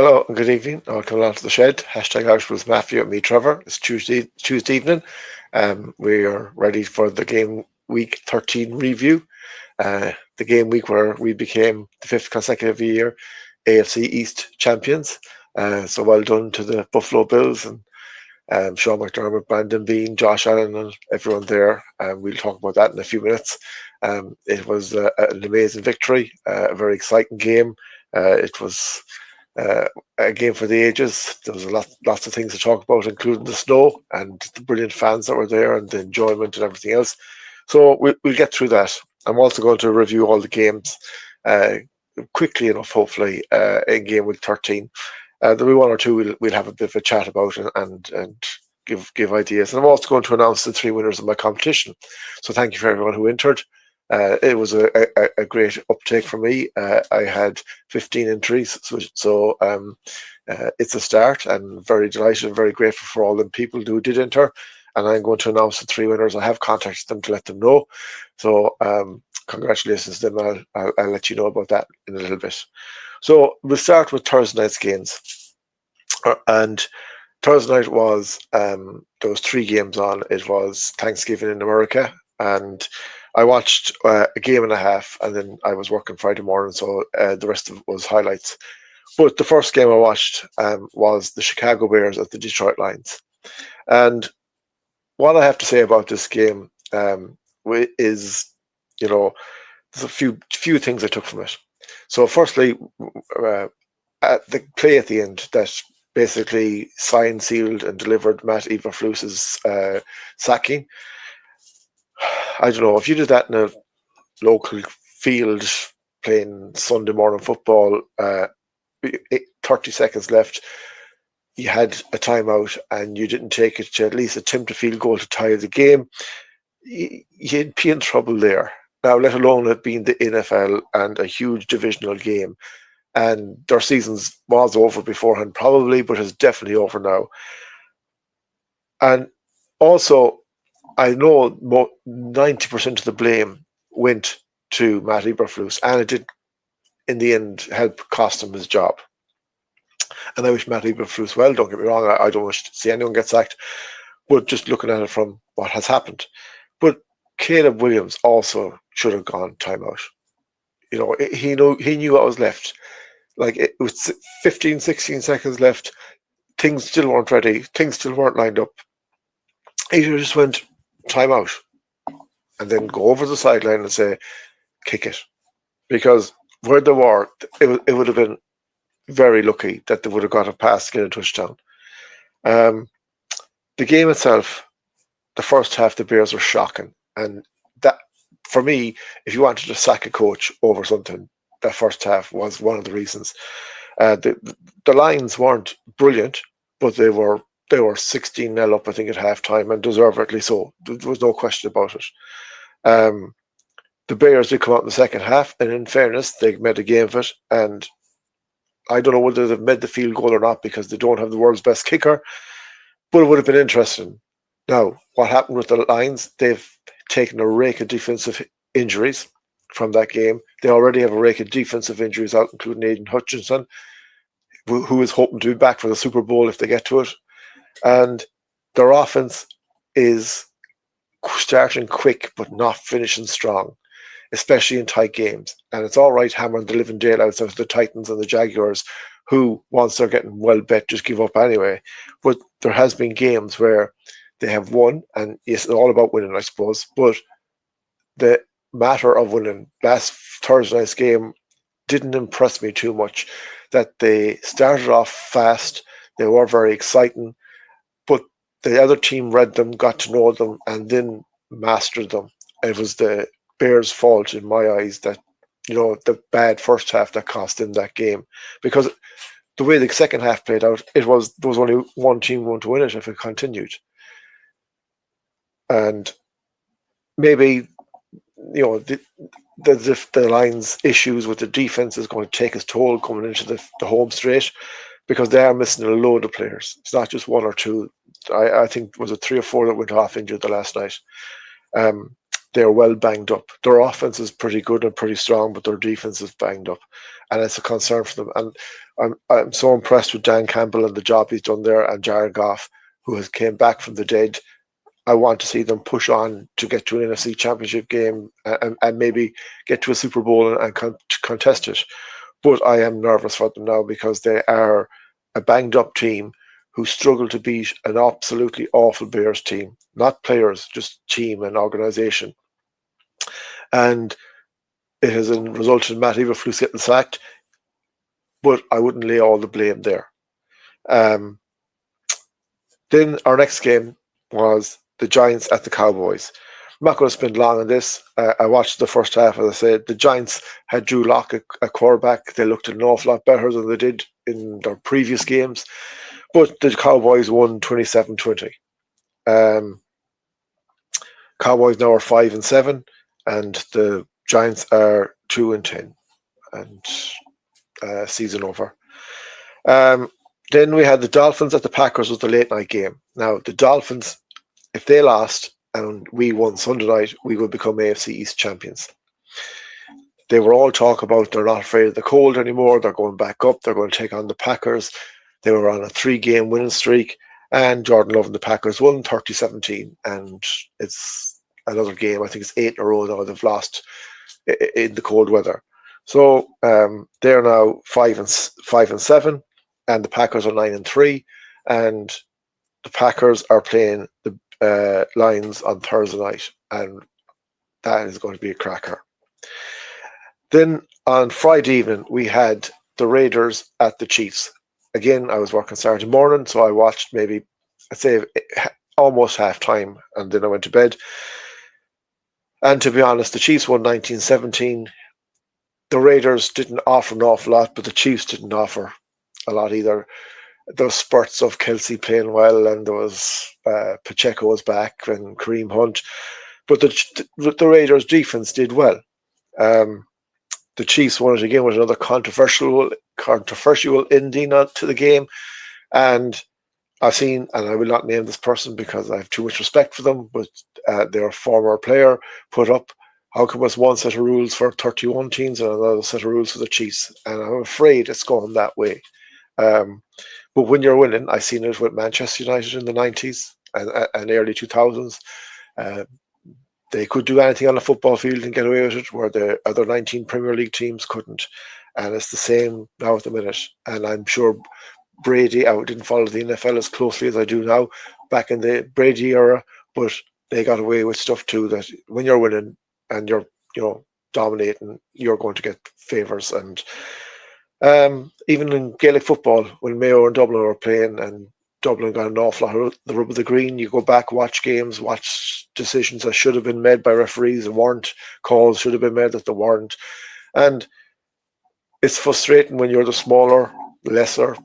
Hello and good evening. Welcome along to the shed. Hashtag out with Matthew and me, Trevor. It's Tuesday evening. We are ready for the game week 13 review. The game week where we became the fifth consecutive year AFC East champions. So well done to the Buffalo Bills and Sean McDermott, Brandon Bean, Josh Allen, and everyone there. We'll talk about that in a few minutes. It was an amazing victory, a very exciting game. It was a game for the ages. There was lots of things to talk about, including the snow and the brilliant fans that were there and the enjoyment and everything else. So we'll get through that. I'm also going to review all the games quickly enough, hopefully, in game week 13. There'll be one or two we'll have a bit of a chat about and give ideas. And I'm also going to announce the three winners of my competition. So thank you for everyone who entered. It was a great uptake for me. I had 15 entries, so it's a start. I'm very delighted and very grateful for all the people who did enter. And I'm going to announce the three winners. I have contacted them to let them know. So congratulations to them. I'll let you know about that in a little bit. So we'll start with Thursday night's games. And Thursday night was, there was three games on. It was Thanksgiving in America, and I watched a game and a half, and then I was working Friday morning, so the rest of it was highlights. But the first game I watched was the Chicago Bears at the Detroit Lions. And what I have to say about this game is, there's a few things I took from it. So firstly, at the play at the end that basically signed, sealed, and delivered Matt Eberflus's sacking. I don't know, if you did that in a local field playing Sunday morning football, 30 seconds left, you had a timeout and you didn't take it to at least attempt a field goal to tie the game, you'd be in trouble there. Now, let alone it being the NFL and a huge divisional game. And their seasons was over beforehand, probably, but it's definitely over now. And also, I know 90% of the blame went to Matt Eberflus, and it did, in the end, help cost him his job. And I wish Matt Eberflus well, don't get me wrong, I don't wish to see anyone get sacked, but just looking at it from what has happened. But Caleb Williams also should have gone timeout. He knew what was left. Like, it was 15, 16 seconds left. Things still weren't ready. Things still weren't lined up. He just went timeout and then go over the sideline and say, kick it. Because where they were, it would have been very lucky that they would have got a pass to get a touchdown. The game itself, the first half, the Bears were shocking. And that, for me, if you wanted to sack a coach over something, that first half was one of the reasons. The Lions weren't brilliant, but they were 16-0 up, I think, at halftime, and deservedly so. There was no question about it. The Bears did come out in the second half, and in fairness, they made a game of it. And I don't know whether they've made the field goal or not because they don't have the world's best kicker, but it would have been interesting. Now, what happened with the Lions? They've taken a rake of defensive injuries from that game. They already have a rake of defensive injuries out, including Aiden Hutchinson, who is hoping to be back for the Super Bowl if they get to it. And their offense is starting quick but not finishing strong, especially in tight games. And it's all right hammering the living daylights out of the Titans and the Jaguars, who, once they're getting well bet, just give up anyway. But there has been games where they have won, and it's all about winning, I suppose. But the matter of winning, last Thursday night's game didn't impress me too much. That they started off fast, they were very exciting, but the other team read them, got to know them, and then mastered them. It was the Bears' fault, in my eyes, that the bad first half that cost them that game, because the way the second half played out, there was only one team going to win it if it continued. And maybe the Lions' issues with the defense is going to take its toll coming into the home straight, because they are missing a load of players. It's not just one or two. I think was it 3 or 4 that went off injured the last night. they're well banged up. Their offense is pretty good and pretty strong, but their defense is banged up, and it's a concern for them. And I'm so impressed with Dan Campbell and the job he's done there, and Jared Goff, who has came back from the dead. I want to see them push on to get to an NFC Championship game and maybe get to a Super Bowl and contest it. But I am nervous for them now because they are a banged up team who struggle to beat an absolutely awful Bears team. Not players, just team and organisation. And it has resulted in Matt Eberflus getting sacked, but I wouldn't lay all the blame there. Then our next game was the Giants at the Cowboys. I'm not going to spend long on this. I watched the first half, as I said. The Giants had Drew Lock, a quarterback. They looked an awful lot better than they did in their previous games. But the Cowboys won 27-20. Cowboys now are 5-7, and the Giants are 2-10, and season over. Then we had the Dolphins at the Packers with the late night game. Now the Dolphins, if they lost and we won Sunday night, we would become AFC East champions. They were all talk about they're not afraid of the cold anymore. They're going back up. They're going to take on the Packers. They were on a 3-game winning streak, and Jordan Love and the Packers won 30-17. And it's another game. I think it's 8 in a row now they've lost in the cold weather. So they're now 5-7, and the Packers are 9-3, and the Packers are playing the Lions on Thursday night, and that is going to be a cracker. Then on Friday evening, we had the Raiders at the Chiefs. Again, I was working Saturday morning, so I watched maybe, I'd say, almost half time, and then I went to bed. And to be honest, the Chiefs won 19-17. The Raiders didn't offer an awful lot, but the Chiefs didn't offer a lot either. Those spurts of Kelsey playing well, and there was Pacheco was back and Kareem Hunt, but the Raiders' defense did well. The Chiefs won it again with another controversial ending to the game, and I've seen, and I will not name this person because I have too much respect for them, but their former player put up, how come it's one set of rules for 31 teams and another set of rules for the Chiefs? And I'm afraid it's going that way. But when you're winning, I've seen it with Manchester United in the 90s and early 2000s. They could do anything on a football field and get away with it, where the other 19 Premier League teams couldn't. And it's the same now at the minute. And I'm sure Brady, I didn't follow the NFL as closely as I do now back in the Brady era, but they got away with stuff too, that when you're winning and you're, dominating, you're going to get favours. And even in Gaelic football, when Mayo and Dublin were playing and Dublin got an awful lot of the rub of the green, you go back, watch games, watch decisions that should have been made by referees and weren't, calls should have been made that they weren't. And it's frustrating when you're the smaller, lesser,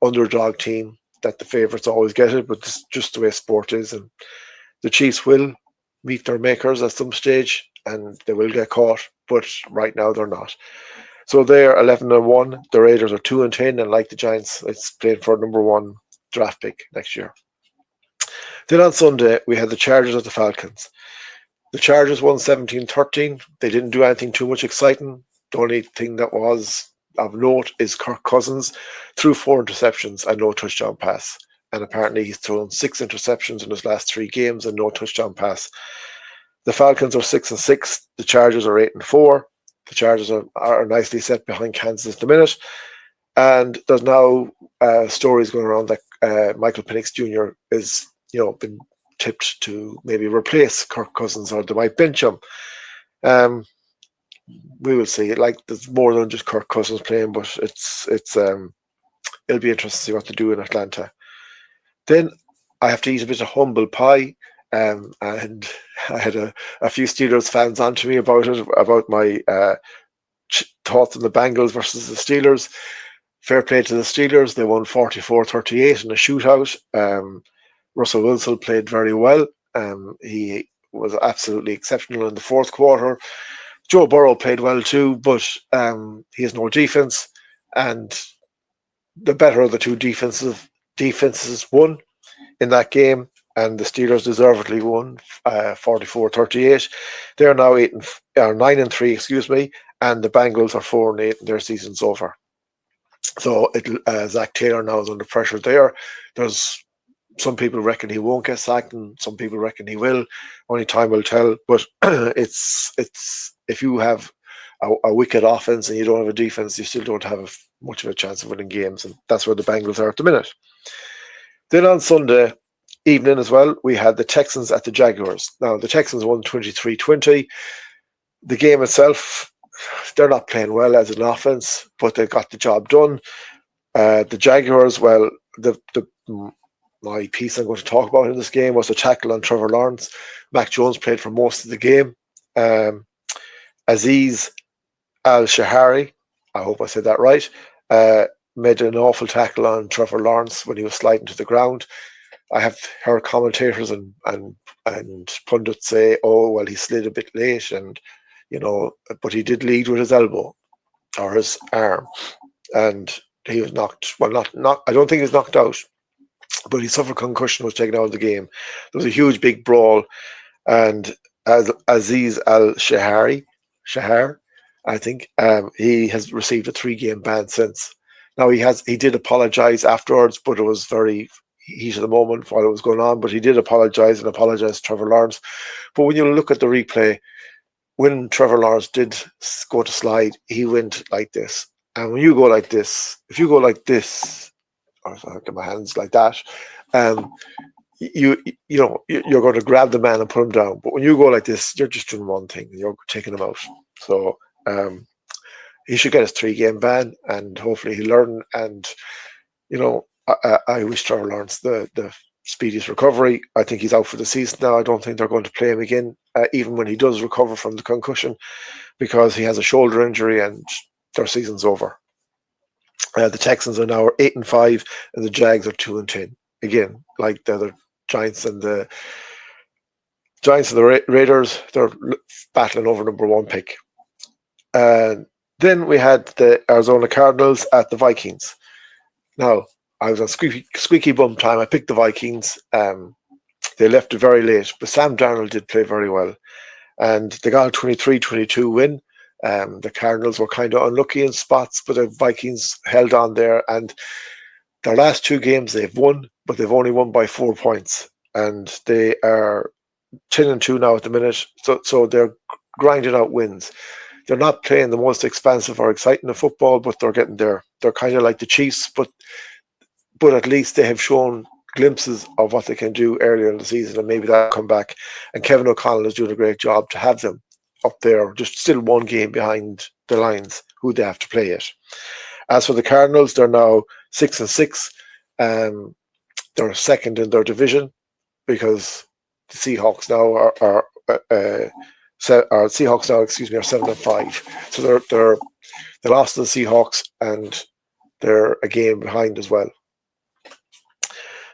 underdog team that the favourites always get it, but it's just the way sport is. And the Chiefs will meet their makers at some stage and they will get caught, but right now they're not. So they're 11-1. The Raiders are 2-10, and like the Giants, it's playing for number 1 draft pick next year. Then on Sunday, we had the Chargers at the Falcons. The Chargers won 17-13. They didn't do anything too much exciting. The only thing that was of note is Kirk Cousins threw 4 interceptions and no touchdown pass. And apparently he's thrown 6 interceptions in his last 3 games and no touchdown pass. The Falcons are 6-6. The Chargers are 8-4. The Chargers are nicely set behind Kansas at the minute. And there's now stories going around that Michael Penix Jr. is, been tipped to maybe replace Kirk Cousins, or they might bench him. We will see. There's more than just Kirk Cousins playing, but it'll be interesting to see what they do in Atlanta. Then I have to eat a bit of humble pie. And I had a few Steelers fans on to me about it, about my thoughts on the Bengals versus the Steelers. Fair play to the Steelers. They won 44-38 in a shootout. Russell Wilson played very well. He was absolutely exceptional in the fourth quarter. Joe Burrow played well too, but he has no defense. And the better of the two defenses won in that game. and the Steelers deservedly won 44-38. They're now 9-3, excuse me, and the Bengals are 4-8, and their season's over. So Zach Taylor now is under pressure there. There's some people reckon he won't get sacked, and some people reckon he will. Only time will tell. But it's if you have a wicked offense and you don't have a defense, you still don't have much of a chance of winning games, and that's where the Bengals are at the minute. Then on Sunday evening as well, we had the Texans at the Jaguars. Now, the Texans won 23-20. The game itself, they're not playing well as an offense, but they got the job done. The Jaguars, well, my piece I'm going to talk about in this game was the tackle on Trevor Lawrence. Mac Jones played for most of the game. Aziz Al-Shahari, I hope I said that right, made an awful tackle on Trevor Lawrence when he was sliding to the ground. I have heard commentators and pundits say, "Oh, well, he slid a bit late," and but he did lead with his elbow or his arm, and he was knocked. Well, not. I don't think he was knocked out, but he suffered concussion, was taken out of the game. There was a huge, big brawl, and as Aziz Al-Shahar, I think, he has received a 3-game ban since. Now he did apologize afterwards, but it was very heat of the moment while it was going on. But he did apologize to Trevor Lawrence. But when you look at the replay, when Trevor Lawrence did go to slide, he went like this. And when you go like this, if you go like this, or if I get my hands like that, you're going to grab the man and put him down. But when you go like this, you're just doing one thing. You're taking him out. So he should get his 3-game ban, and hopefully he'll learn. And I wish Trevor Lawrence the speediest recovery. I think he's out for the season now. I don't think they're going to play him again, even when he does recover from the concussion, because he has a shoulder injury and their season's over. The Texans are now 8-5, and the Jags are 2-10. Again, like the other Giants and the Raiders, they're battling over number 1 pick. Then we had the Arizona Cardinals at the Vikings. Now, I was on squeaky bum time. I picked the Vikings. They left it very late, but Sam Darnold did play very well, and they got a 23-22 win. The Cardinals were kind of unlucky in spots, but the Vikings held on there, and their last 2 games they've won, but they've only won by 4 points, and they are 10-2 now at the minute. So they're grinding out wins. They're not playing the most expansive or exciting of football, but they're getting there. They're kind of like the Chiefs, but at least they have shown glimpses of what they can do earlier in the season, and maybe that'll come back. And Kevin O'Connell is doing a great job to have them up there, just still 1 game behind the Lions, who they have to play it. As for the Cardinals, they're now 6-6. They're second in their division, because the Seahawks now are 7-5. So they lost to the Seahawks, and they're a game behind as well.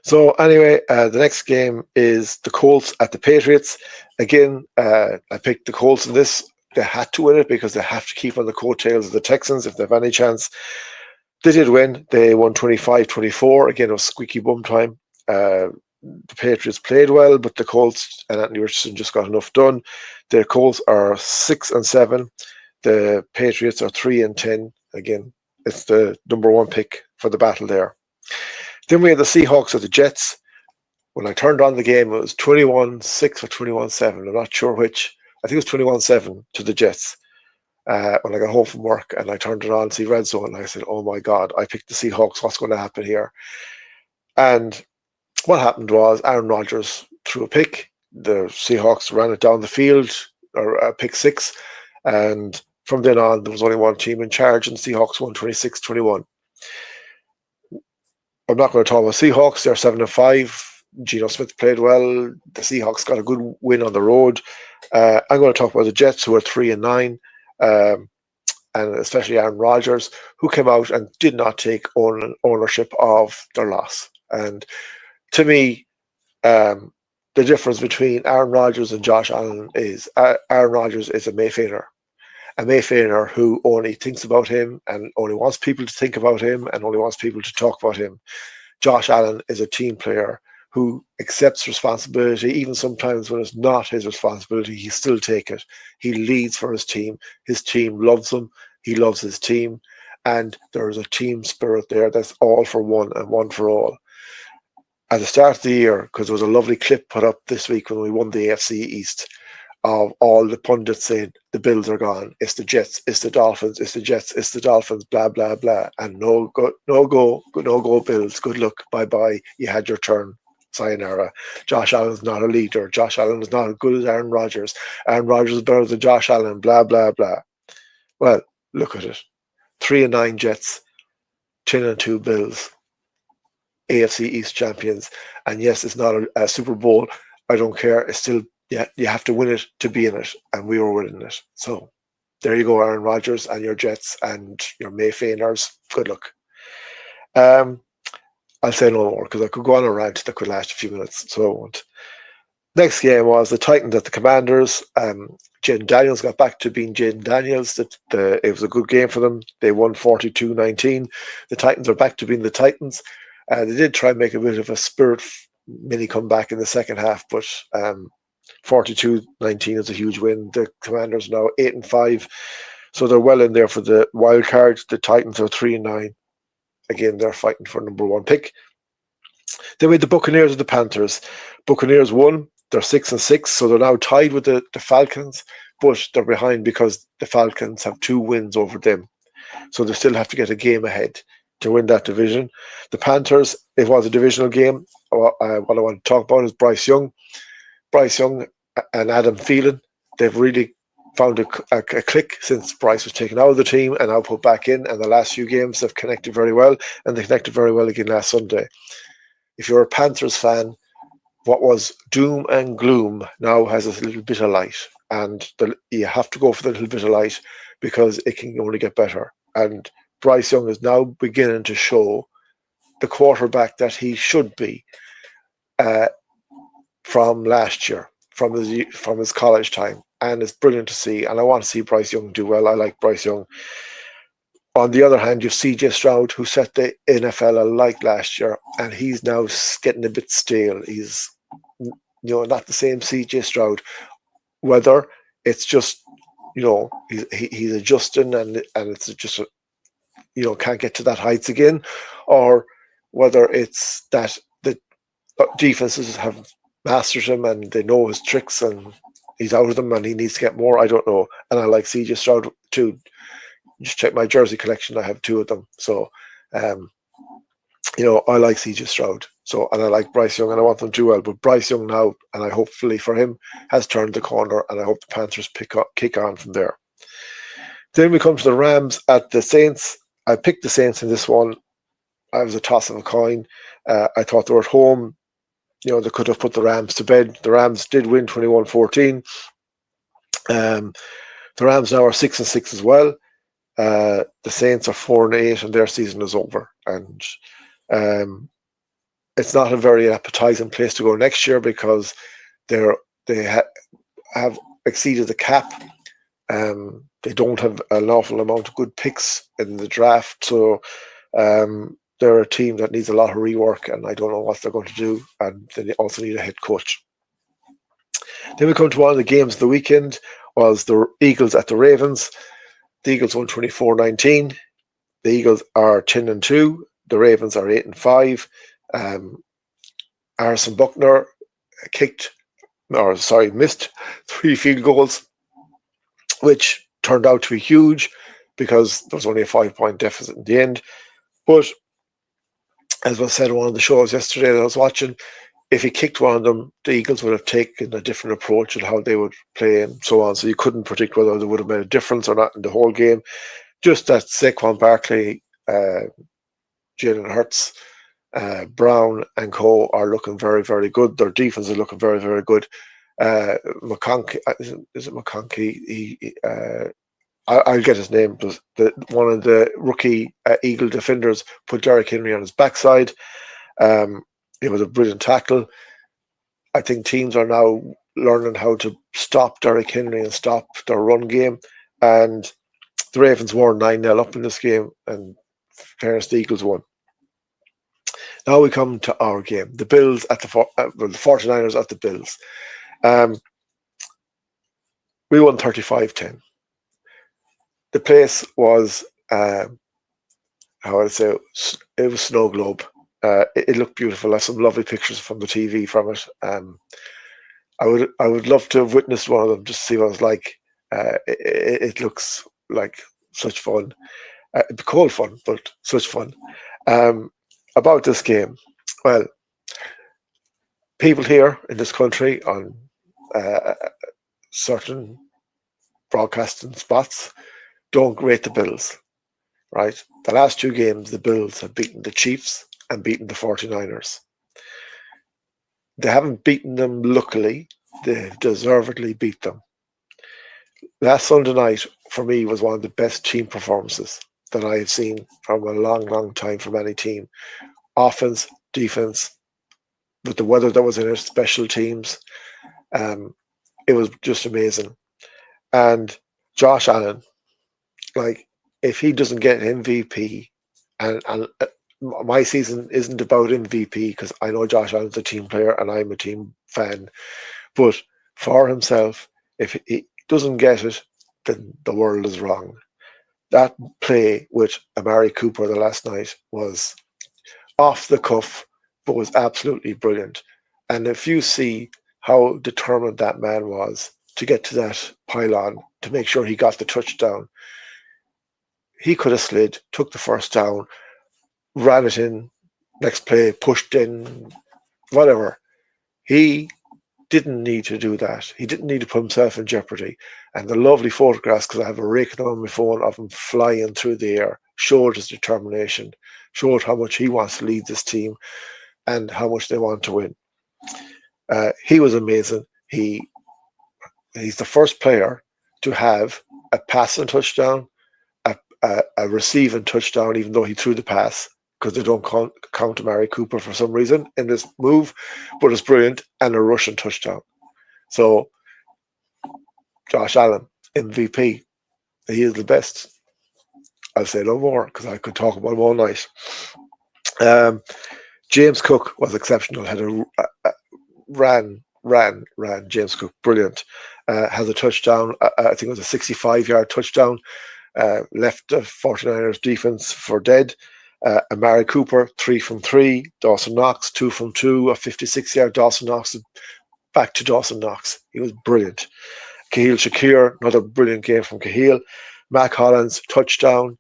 So anyway, the next game is the Colts at the Patriots. Again, I picked the Colts in this. They had to win it because they have to keep on the coattails of the Texans if they have any chance. They did win. They won 25-24. Again, it was squeaky bum time. The Patriots played well, but the Colts and Anthony Richardson just got enough done. The Colts are 6-7. The Patriots are 3-10. Again, it's the number 1 pick for the battle there. Then we had the Seahawks at the Jets. When I turned on the game, it was 21-6 or 21-7. I'm not sure which. I think it was 21-7 to the Jets. When I got home from work and I turned it on to see Red Zone, and I said, "Oh my God, I picked the Seahawks. What's going to happen here?" And what happened was Aaron Rodgers threw a pick. The Seahawks ran it down the field, or a pick 6. And from then on, there was only 1 team in charge, and the Seahawks won 26-21. I'm not going to talk about Seahawks. They're 7-5. Geno Smith played well. The Seahawks got a good win on the road. I'm going to talk about the Jets, who are 3-9, and especially Aaron Rodgers, who came out and did not take ownership of their loss. And to me, the difference between Aaron Rodgers and Josh Allen is Aaron Rodgers is a Mayfainer. A Mayfainer who only thinks about him and only wants people to think about him and only wants people to talk about him. Josh Allen is a team player who accepts responsibility, even sometimes when it's not his responsibility, he still take it. He leads for his team. His team loves him. He loves his team. And there is a team spirit there that's all for one and one for all. At the start of the year, because there was a lovely clip put up this week when we won the AFC East, of all the pundits saying the Bills are gone, it's the Jets, it's the Dolphins, it's the Jets, it's the Dolphins, blah blah blah, and no go Bills, good luck, bye bye, you had your turn, sayonara. Josh Allen's not a leader. Josh Allen is not as good as Aaron Rodgers. Aaron Rodgers is better than Josh Allen, blah blah blah. Well, look at it: 3-9 Jets, 10-2 Bills, AFC East champions, and yes, it's not a Super Bowl. I don't care. It's still, yeah, you have to win it to be in it, and we were winning it. So there you go, Aaron Rodgers and your Jets and your Mayfainers. Good luck. I'll say no more because I could go on a rant that could last a few minutes, so I won't. Next game was the Titans at the Commanders. Jaden Daniels got back to being Jaden Daniels. It was a good game for them. They won 42-19. The Titans are back to being the Titans. They did try and make a bit of a spirit mini comeback in the second half, but 42-19 is a huge win. The Commanders are now 8-5, so they're well in there for the wild card. The Titans are 3-9. Again, they're fighting for number one pick. Then we had the Buccaneers and the Panthers. Buccaneers won. They're 6-6, so they're now tied with the Falcons, but they're behind because the Falcons have 2 wins over them. So they still have to get a game ahead to win that division. The Panthers, it was a divisional game. What I want to talk about is Bryce Young. Bryce Young and Adam Thielen, they've really found a click since Bryce was taken out of the team and now put back in. And the last few games, they've connected very well, and they connected very well again last Sunday. If you're a Panthers fan, what was doom and gloom now has a little bit of light, and you have to go for the little bit of light because it can only get better. And Bryce Young is now beginning to show the quarterback that he should be from last year, from his college time, and it's brilliant to see. And I want to see Bryce Young do well. I like Bryce Young. On the other hand, you have CJ Stroud, who set the NFL alight last year, and he's now getting a bit stale. He's, not the same CJ Stroud. Whether it's just, he's adjusting and it's just, can't get to that heights again, or whether it's that the defenses have mastered him and they know his tricks and he's out of them and he needs to get more. I don't know. And I like CJ Stroud too. Just check my jersey collection. I have 2 of them. So, I like CJ Stroud. So, and I like Bryce Young and I want them to do well. But Bryce Young now, and I hopefully for him, has turned the corner, and I hope the Panthers kick on from there. Then we come to the Rams at the Saints. I picked the Saints in this one. I was a toss of a coin. I thought they were at home. They could have put the Rams to bed. The Rams did win 21-14. The Rams now are 6-6 as well. The Saints are 4-8, and their season is over. And it's not a very appetizing place to go next year because they have exceeded the cap. They don't have an awful amount of good picks in the draft, so they're a team that needs a lot of rework, and I don't know what they're going to do. And they also need a head coach. Then we come to one of the games of the weekend. Was the Eagles at the Ravens. The Eagles won 24-19. The Eagles are 10-2. The Ravens are 8-5. Harrison Buckner missed 3 field goals, which turned out to be huge because there was only a 5-point deficit in the end. But as was said on one of the shows yesterday that I was watching, if he kicked one of them, the Eagles would have taken a different approach in how they would play and so on. So you couldn't predict whether they would have made a difference or not in the whole game. Just that Saquon Barkley, Jalen Hurts, Brown and co are looking very, very good. Their defense is looking very, very good. McConkey, is it McConkey? I'll get his name. But one of the rookie Eagle defenders put Derrick Henry on his backside. It was a brilliant tackle. I think teams are now learning how to stop Derrick Henry and stop their run game. And the Ravens were 9-0 up in this game, and fairness, the Eagles won. Now we come to our game. The Bills at the 49ers at the Bills. We won 35-10. The place was, how would I say, it was snow globe. It looked beautiful. I have some lovely pictures from the TV from it. I would love to have witnessed one of them just to see what it was like. It looks like such fun. Cold fun, but such fun. About this game, well, people here in this country on certain broadcasting spots don't rate the Bills, right? The last two games, the Bills have beaten the Chiefs and beaten the 49ers. They haven't beaten them luckily. They've deservedly beat them. Last Sunday night, for me, was one of the best team performances that I have seen from a long, long time from any team. Offense, defense, with the weather that was in it, special teams. It was just amazing. And Josh Allen, like, if he doesn't get MVP, and my season isn't about MVP because I know Josh Allen's a team player and I'm a team fan, but for himself, if he doesn't get it, then the world is wrong. That play with Amari Cooper the last night was off the cuff, but was absolutely brilliant. And if you see how determined that man was to get to that pylon to make sure he got the touchdown, he could have slid, took the first down, ran it in, next play, pushed in, whatever. He didn't need to do that. He didn't need to put himself in jeopardy. And the lovely photographs, because I have a rake on my phone of him flying through the air, showed his determination, showed how much he wants to lead this team and how much they want to win. He was amazing. He's the first player to have a passing touchdown, a receiving touchdown, even though he threw the pass, because they don't count Amari Cooper for some reason in this move, but it's brilliant, and a rushing touchdown. So, Josh Allen, MVP, he is the best. I'll say no more because I could talk about him all night. James Cook was exceptional. Had ran. James Cook, brilliant. Has a touchdown. I think it was a 65-yard touchdown. Left the 49ers defense for dead. Amari Cooper, 3 from 3. Dawson Knox, 2 from 2. A 56-yard Dawson Knox. Back to Dawson Knox. He was brilliant. Kahil Shakir, another brilliant game from Kahil. Mac Hollins, touchdown.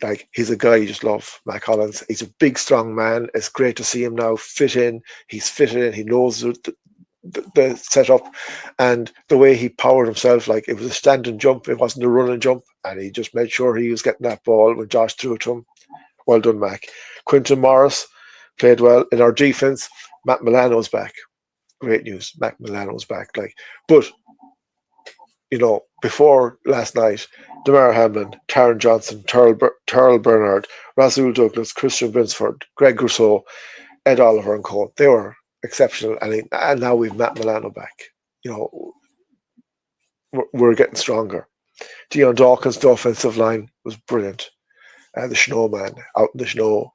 Like, he's a guy you just love, Mac Hollins. He's a big, strong man. It's great to see him now fit in. He's fitted in. He knows the setup, and the way he powered himself, like, it was a standing jump. It wasn't a running jump, and he just made sure he was getting that ball when Josh threw it to him. Well done, Mac. Quinton Morris played well. In our defense, Matt Milano's back. Great news. Matt Milano's back. But before last night, Damar Hamlin, Taron Johnson, Terrell Bernard, Rasul Douglas, Christian Binsford, Greg Rousseau, Ed Oliver, and Cole, they were exceptional. And now we've Matt Milano back. We're getting stronger. Deion Dawkins, the offensive line, was brilliant. The snowman out in the snow,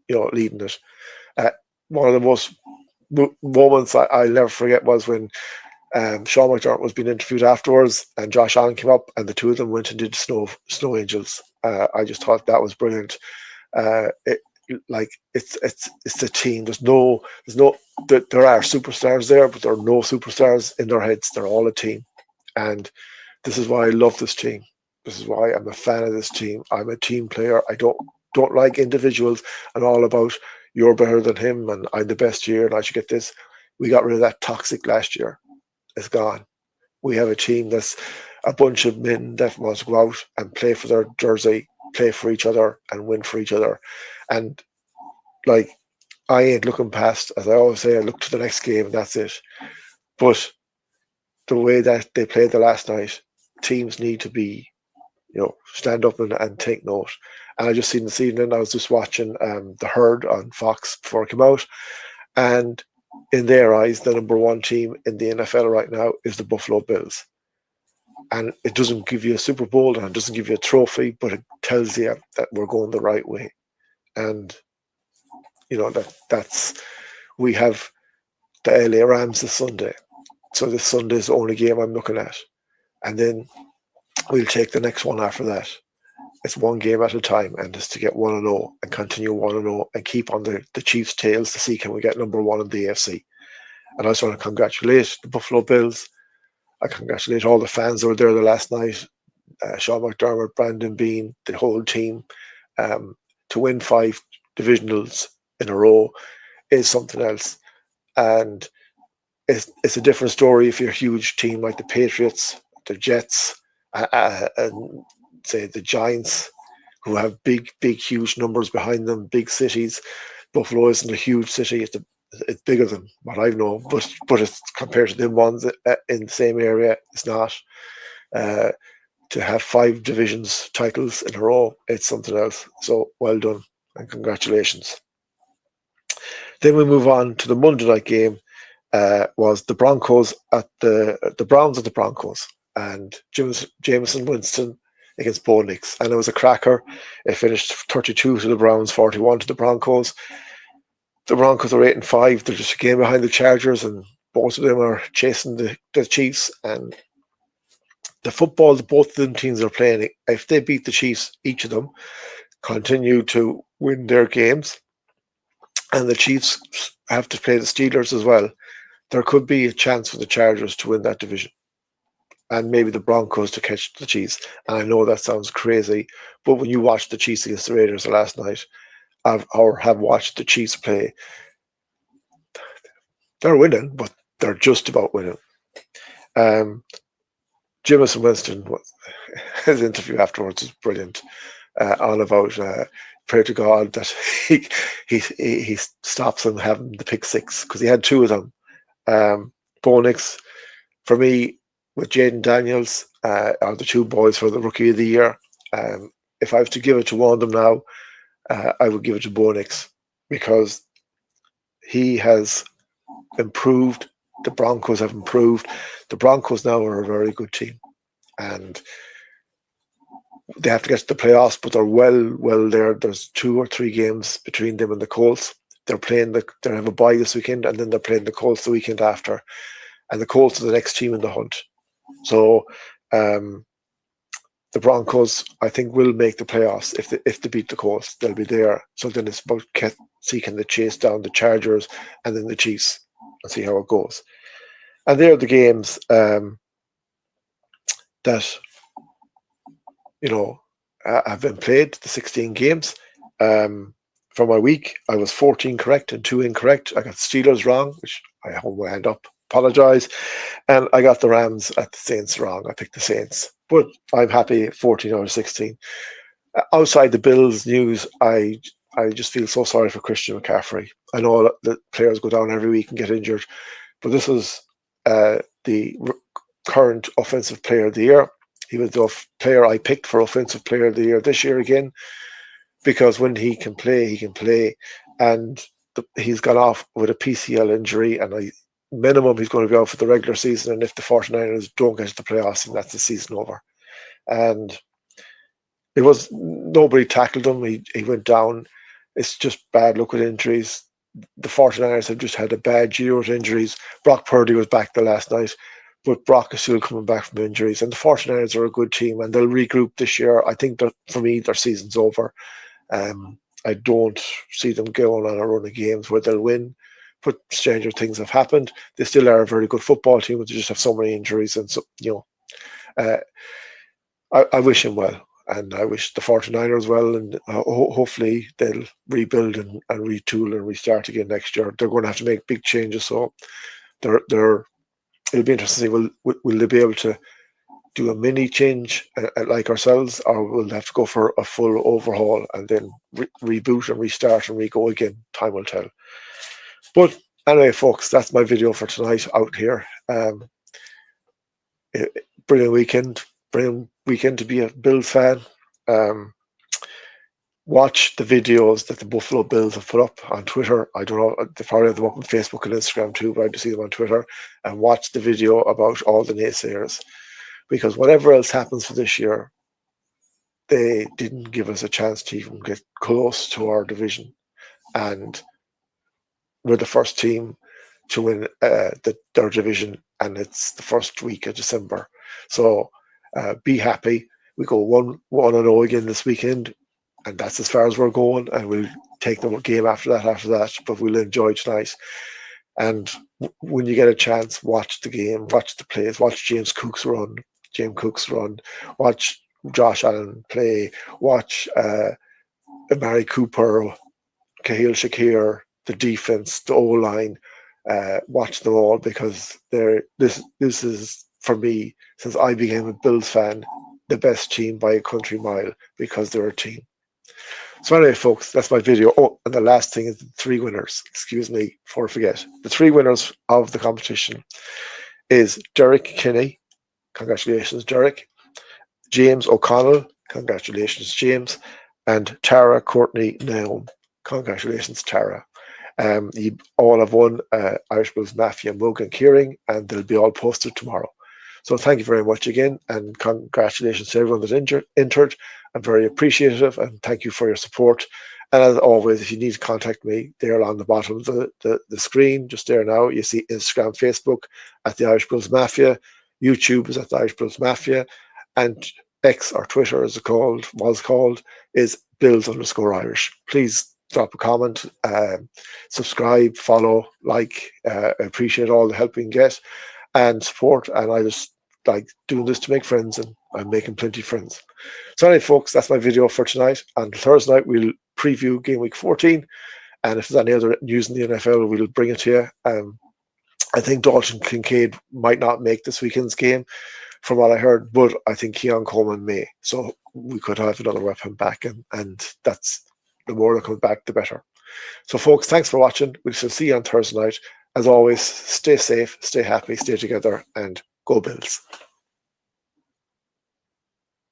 leading it. One of the most moments I'll never forget was when Sean McDermott was being interviewed afterwards, and Josh Allen came up, and the two of them went and did Snow Angels. I just thought that was brilliant. It's a team. There are superstars there, but there are no superstars in their heads. They're all a team, and this is why I love this team. This is why I'm a fan of this team. I'm a team player. I don't like individuals and all about you're better than him and I'm the best here and I should get this. We got rid of that toxic last year. It's gone. We have a team that's a bunch of men that want to go out and play for their jersey, play for each other, and win for each other. And I ain't looking past, as I always say, I look to the next game and that's it. But the way that they played the last night, teams need to be, stand up and take note. And I just seen this evening, I was just watching The Herd on Fox before it came out, and in their eyes, the number one team in the NFL right now is the Buffalo Bills. And it doesn't give you a Super Bowl and it doesn't give you a trophy, but it tells you that we're going the right way. And that's we have the LA Rams this Sunday. So this Sunday is the only game I'm looking at. And then we'll take the next one after that. It's one game at a time, and it's to get 1-0 and continue 1-0 and keep on the Chiefs' tails to see can we get number one in the AFC. And I just want to congratulate the Buffalo Bills. I congratulate all the fans that were there the last night. Sean McDermott, Brandon Bean, the whole team. To win 5 divisionals in a row is something else. And it's a different story if you're a huge team like the Patriots, the Jets, and say the Giants, who have big, huge numbers behind them, big cities. Buffalo isn't a huge city; it's bigger than what I know, but it's compared to them ones in the same area, it's not. To have 5 divisions titles in a row, it's something else. So well done and congratulations. Then we move on to the Monday night game. Was the Broncos at the Browns at the Broncos, and Jameson Winston against Bo Nix, and it was a cracker. It finished 32 to the Browns, 41 to the Broncos. The Broncos are 8-5. They're just a game behind the Chargers, and both of them are chasing the Chiefs. And the football that both of them teams are playing, if they beat the Chiefs, each of them continue to win their games, and the Chiefs have to play the Steelers as well, there could be a chance for the Chargers to win that division, and maybe the Broncos to catch the Chiefs. And I know that sounds crazy, but when you watch the Chiefs against the Raiders last night, or have watched the Chiefs play, they're winning, but they're just about winning. Jameson Winston, his interview afterwards was brilliant, all about pray to God that he stops him having the pick 6, because he had 2 of them. Bo Nix, for me, with Jaden Daniels, are the 2 boys for the Rookie of the Year. If I was to give it to one of them now, I would give it to Bo Nix, because he has improved. The Broncos have improved. The Broncos now are a very good team, and they have to get to the playoffs, but they're well there. There's 2 or 3 games between them and the Colts. They have a bye this weekend, and then they're playing the Colts the weekend after. And the Colts are the next team in the hunt. So the Broncos, I think, will make the playoffs. If they beat the Colts, they'll be there. So then it's about can they chase down the Chargers and then the Chiefs and see how it goes. And they're the games that have been played, the 16 games. For my week, I was 14 correct and 2 incorrect. I got Steelers wrong, which I hope will end up. Apologize. And I got the Rams at the Saints wrong. I picked the Saints. But I'm happy 14 out of 16. Outside the Bills news, I just feel so sorry for Christian McCaffrey. I know that players go down every week and get injured, but this was the current Offensive Player of the Year. He was the player I picked for Offensive Player of the Year this year again, because when he can play, he can play. And he's gone off with a PCL injury, and minimum he's going to be out for the regular season. And if the 49ers don't get to the playoffs, then that's the season over. And it was, nobody tackled him. He went down. It's just bad luck with injuries. The 49ers have just had a bad year with injuries. Brock Purdy was back the last night, but Brock is still coming back from injuries. And the 49ers are a good team, and they'll regroup this year. I think that, for me, their season's over. I don't see them going on a run of games where they'll win, but stranger things have happened. They still are a very good football team, but they just have so many injuries. And so, I wish him well, and I wish the 49ers well, and hopefully they'll rebuild and retool and restart again next year. They're going to have to make big changes, so it'll be interesting to see will they be able to do a mini change like ourselves, or we'll have to go for a full overhaul and then reboot and restart and re-go again. Time will tell. But anyway, folks, that's my video for tonight out here. Brilliant weekend to be a Bills fan. Watch the videos that the Buffalo Bills have put up on Twitter. I don't know, they probably have them up on Facebook and Instagram too, but I just see them on Twitter. And watch the video about all the naysayers. Because whatever else happens for this year, they didn't give us a chance to even get close to our division. And we're the first team to win their division, and it's the first week of December. So be happy. We go 1-0 again this weekend, and that's as far as we're going. And we'll take the game after that. But we'll enjoy tonight. And when you get a chance, watch the game, watch the plays, watch James Cook's run, watch Josh Allen play, watch Amari Cooper, Cahill Shakir, the defense, the O-line. Watch them all, because this is, for me, since I became a Bills fan, the best team by a country mile, because they're a team. So anyway, folks, that's my video. Oh, and the last thing is the 3 winners. Excuse me before I forget. The 3 winners of the competition is Derek Kinney. Congratulations, Derek. James O'Connell. Congratulations, James. And Tara Courtney Naum. Congratulations, Tara. You all have won Irish Blues Mafia mug and keyring, and they'll be all posted tomorrow. So thank you very much again, and congratulations to everyone that entered. I'm very appreciative, and thank you for your support. And as always, if you need to contact me, there along the bottom of the screen, just there now, you see Instagram, Facebook at the Irish Blues Mafia, YouTube is at the Irish Blues Mafia, and X, or Twitter as it was called, is Bills_Irish. Please drop a comment, subscribe, follow, like. I appreciate all the help we can get and support, and I just like doing this to make friends, and I'm making plenty of friends. So anyway, folks, that's my video for tonight. On Thursday night, we'll preview Game Week 14, and if there's any other news in the NFL, we'll bring it to you. I think Dalton Kincaid might not make this weekend's game, from what I heard, but I think Keon Coleman may. So we could have another weapon back, and that's, the more that comes back, the better. So folks, thanks for watching. We shall see you on Thursday night. As always, stay safe, stay happy, stay together, and go Bills.